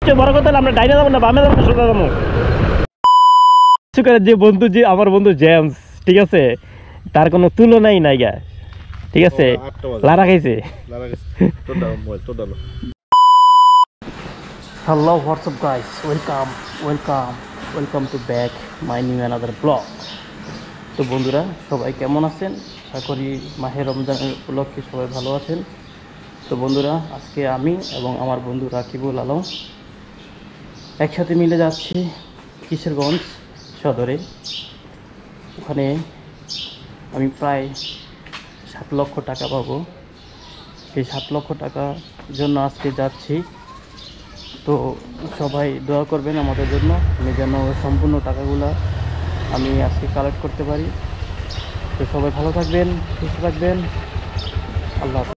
সবচেয়ে বড় কথা হলো আমরা ডাইনে যাবো না বামে যাবো না সোজা যাবো। যে বন্ধু যে আমার বন্ধু জেমস, ঠিক আছে, তার কোনো তুলনাই নাই গা, ঠিক আছে, লারা খাইছে। Hello WhatsApp guys, welcome to back my new another blog. তো বন্ধুরা সবাই কেমন আছেন? আশা করি মাহে রমজানের উপলক্ষে সবাই ভালো আছেন। তো বন্ধুরা আজকে আমি এবং আমার বন্ধু রাকিবুল আলম একসাথে মিলে যাচ্ছি কিশোরগঞ্জ সদরে। ওখানে আমি প্রায় 7 লক্ষ টাকা পাবো। এই 7 লক্ষ টাকার জন্য আজকে যাচ্ছি। তো সবাই দোয়া করবেন আমাদের জন্য, আমি যেন সম্পূর্ণ টাকাগুলো আমি আজকে কালেক্ট করতে পারি। তো সবাই ভালো থাকবেন, সুস্থ থাকবেন, আল্লাহ হাফেজ।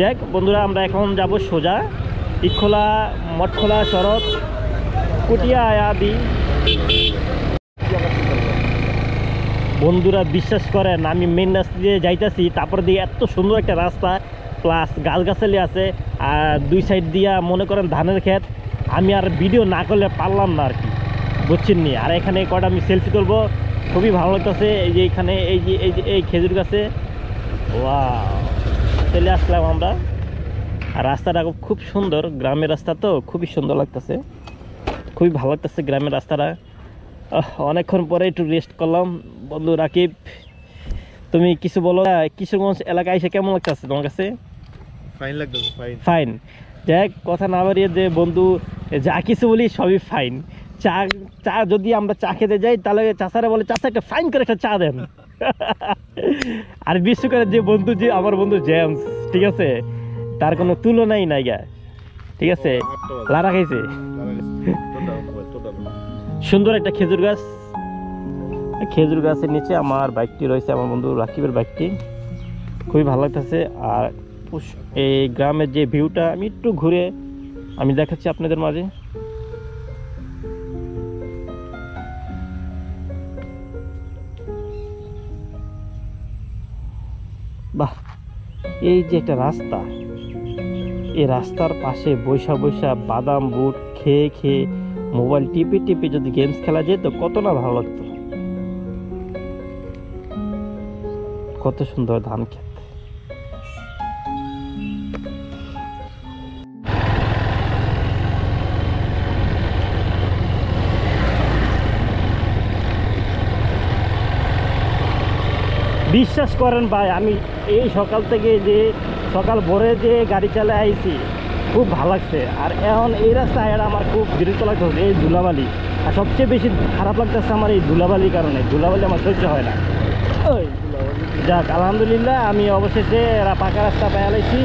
যাক বন্ধুরা, আমরা এখন যাব সোজা ইটখোলা মঠখোলা সড়ক কুটিয়া আয়াদি। বন্ধুরা বিশ্বাস করেন, আমি মেন রাস্তা দিয়ে যাইতেছি, তারপর দিয়ে এত সুন্দর একটা রাস্তা প্লাস গাছগাছালি আছে, আর দুই সাইড দিয়া মনে করেন ধানের ক্ষেত। আমি আর ভিডিও না করলে পারলাম না আর কি, বুঝছেন নি। আর এখানে কটা আমি সেলফি তুলবো, খুবই ভালো লাগতেছে। এই যে এখানে এই খেজুর গাছে চলে আসলাম আমরা। আর রাস্তাটা খুব সুন্দর, গ্রামের রাস্তা তো খুবই সুন্দর লাগতেছে, খুবই ভালো লাগতেছে গ্রামের রাস্তাটা। অনেকক্ষণ পরে একটু রেস্ট করলাম। বন্ধু রাকিব, তুমি কিছু বলো। কিশোরগঞ্জ এলাকায় এসে কেমন লাগতেছে তোমার কাছে? ফাইন লাগতেছে, ফাইন। দেখ কথা না বাড়িয়ে, যে বন্ধু যা কিছু বলি সবই ফাইন। চা যদি আমরা চা খেতে যাই, তাহলে চাচারা বলে চাচা একটা ফাইন করে একটা চা দেন। আর বিশেষ করে যে বন্ধু, যে আমার বন্ধু জেমস, ঠিক আছে, তার কোনো তুলনাই নাই গা, ঠিক আছে। লারা খাইছে সুন্দর একটা খেজুর গাছ। খেজুর গাছের নিচে আমার বাইকটি রয়েছে, আমার বন্ধু রাকিবের বাইকটি, খুবই ভালো লাগতেছে। আর এই গ্রামের যে ভিউটা আমি একটু ঘুরে আমি দেখাচ্ছি আপনাদের মাঝে। বাহ, এই যে একটা রাস্তা, এই রাস্তার পাশে বৈশা বৈশা বাদাম বুট খেয়ে খেয়ে মোবাইল টিপে টিপে যদি গেমস খেলা যেত, কত না ভালো লাগতো। কত সুন্দর ধান ক্ষেত। বিশ্বাস করেন ভাই, আমি এই সকাল থেকে যে সকাল ভোরে যে গাড়ি চালায় আইছি, খুব ভালো লাগছে। আর এখন এই রাস্তায় আমার খুব বিরক্ত লাগতেছে, এই ধুলাবালি। আর সবচেয়ে বেশি খারাপ লাগতেছে আমার এই ধুলাবালির কারণে। ধুলাবালি আমার সহ্য হয় না। ওই যাক, আলহামদুলিল্লাহ আমি অবশেষে পাকা রাস্তা পেয়ে লাইছি।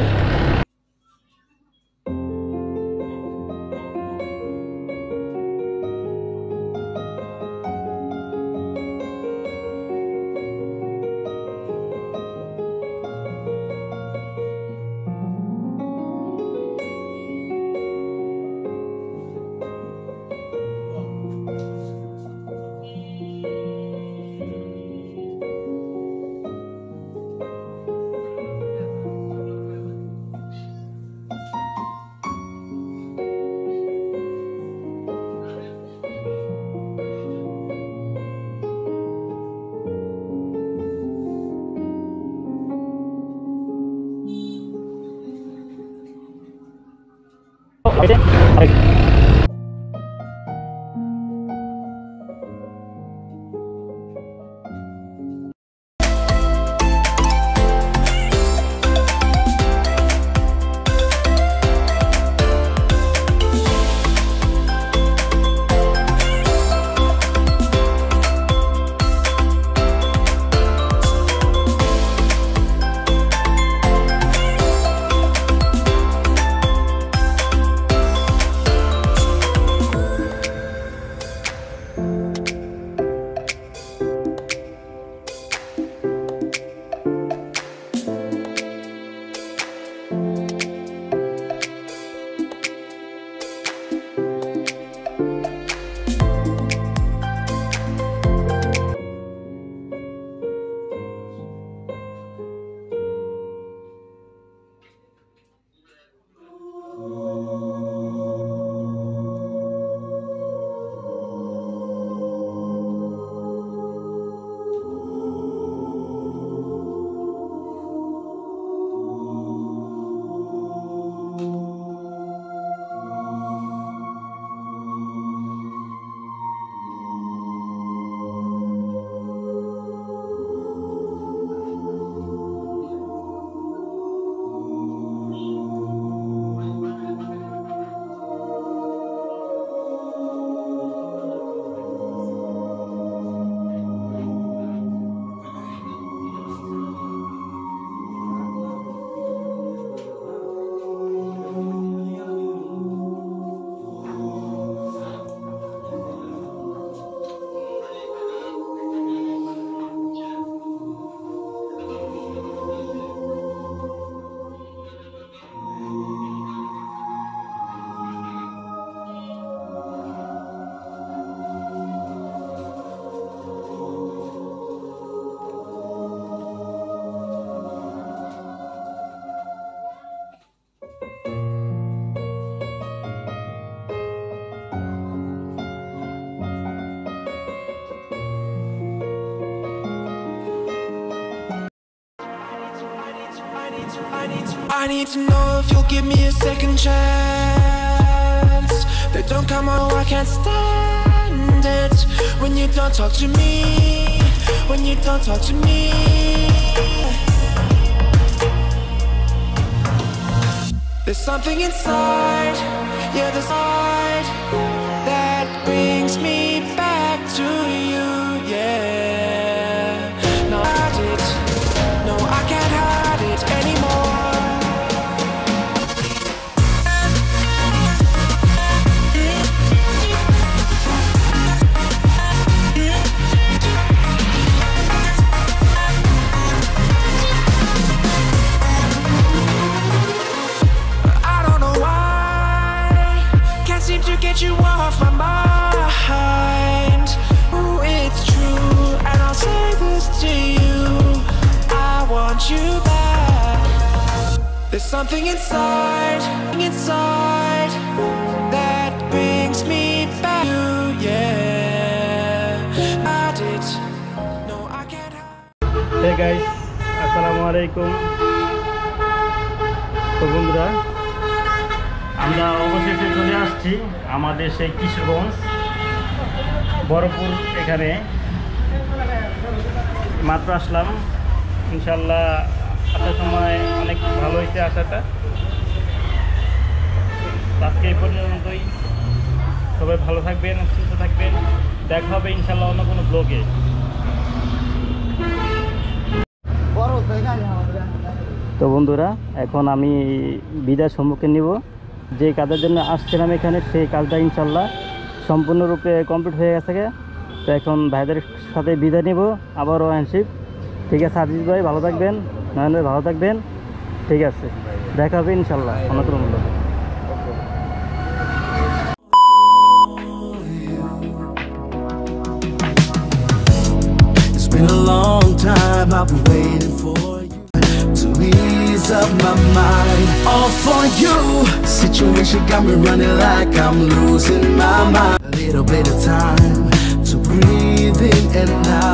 I need to know if you'll give me a second chance. They don't come on, I can't stand it when you don't talk to me. When you don't talk to me. There's something inside, yeah, there's side that brings me back to you, yeah. No, hide it, no, I can't hide it anymore. To get you off my mind. Ooh, it's true, and I'll say this to you, I want you back. There's something inside that brings me back to you, yeah. I did. No, I can't hide. Hey guys, আসসালামু আলাইকুম। তো বন্ধুরা, আমরা অবশেষে চলে আসছি আমাদের সেই কিশোরগঞ্জ বড়পুর। এখানে মাত্র আসলাম, ইনশাল্লাহ আসার সময় অনেক ভালো হয়েছে আসাটা। আজকে এই পর্যন্তই, সবাই ভালো থাকবেন, সুস্থ থাকবেন, দেখা হবে ইনশাল্লাহ অন্য কোনো ব্লগে। তো বন্ধুরা, এখন আমি বিদায়ের সম্মুখীন নিব। যে কাজের জন্য আসছিলাম এখানে, সেই কাজটা ইনশাল্লাহ সম্পূর্ণরূপে কমপ্লিট হয়ে গেছে। তো এখন ভাইদের সাথে বিদায় নিব, আবারও হ্যান্ডশিপ। ঠিক আছে আজিজ ভাই, ভালো থাকবেন, নয়ন ভাই ভালো থাকবেন। ঠিক আছে, দেখা হবে ইনশাল্লাহ অন্য কোনো মূল্য। It's been a long time I've been waiting for you to ease up my mind. All for you. Situation got me running like I'm losing my mind. A little bit of time to breathe in and out.